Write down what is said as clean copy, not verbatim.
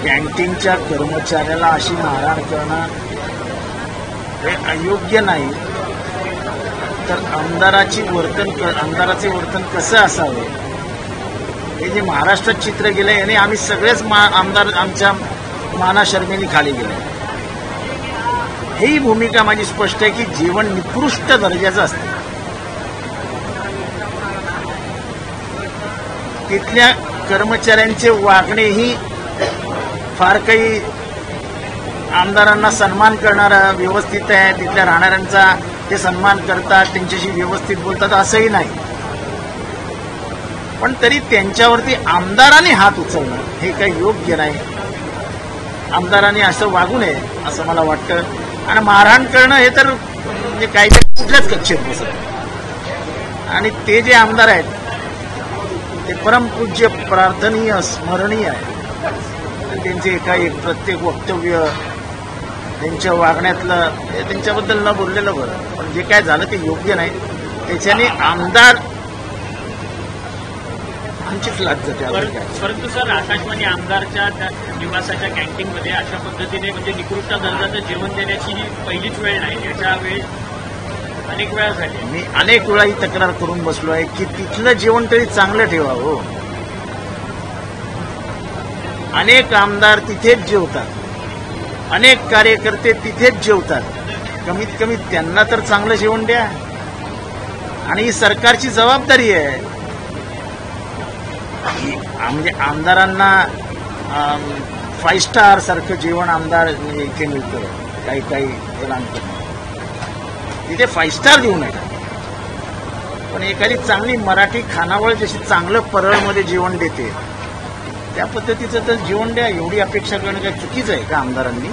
कॅन्टीनच्या कर्मचाऱ्याला अशी मारहाण करणं हे अयोग्य नाही. तर आमदाराचे वर्तन कसं असावं हे जे महाराष्ट्रात चित्र गेलं याने आम्ही सगळेच आमदार आमच्या मानाशर्मेने खाली गेले. ही भूमिका माझी स्पष्ट आहे की जीवन निकृष्ट दर्जाचं असतं. तिथल्या कर्मचाऱ्यांचे वागणेही फार काही आमदारांना सन्मान करणारा व्यवस्थित आहे. तिथल्या राहणाऱ्यांचा ते सन्मान करतात, त्यांच्याशी व्यवस्थित बोलतात असंही नाही. पण तरी त्यांच्यावरती आमदारांनी हात उचलणं हे काही योग्य नाही. आमदारांनी असं वागू नये असं मला वाटतं. आणि मारहाण करणं हे तर म्हणजे कायद्या कुठल्याच कक्षेत बसत. आणि ते जे आमदार आहेत ते परमपूज्य, प्रार्थनीय, स्मरणीय आहे. त्यांचे एकाएक प्रत्येक वक्तव्य त्यांच्या वागण्यातलं हे त्यांच्याबद्दल न बोललेलं बरं. पण जे काय झालं ते योग्य नाही. त्याच्याने आमदार आमचीच लाज जाते. परंतु सर, आकाशवाणी आमदारच्या निवासाच्या कॅन्टीनमध्ये अशा पद्धतीने म्हणजे निकृष्ट दर्जाचं जेवण देण्याची ही पहिलीच वेळ नाही. याच्या वेळेस अनेक वेळा झाली. मी अनेक वेळा ही तक्रार करून बसलो आहे की तिथलं जेवण तरी चांगलं ठेवावं. अनेक आमदार तिथेच जेवतात, अनेक कार्यकर्ते तिथेच जेवतात. कमीत कमी त्यांना तर चांगलं जेवण द्या. आणि ही सरकारची जबाबदारी आहे. म्हणजे आमदारांना 5 स्टार सारखं जेवण आमदार इथे मिळतं काही जणांकडून. तिथे 5 स्टार देऊ नका. पण एखादी चांगली मराठी खानावळ जशी चांगलं परळमध्ये जेवण देते त्या पद्धतीचं तर जेवण द्या. एवढी अपेक्षा करणं काय चुकीचं आहे का आमदारांनी?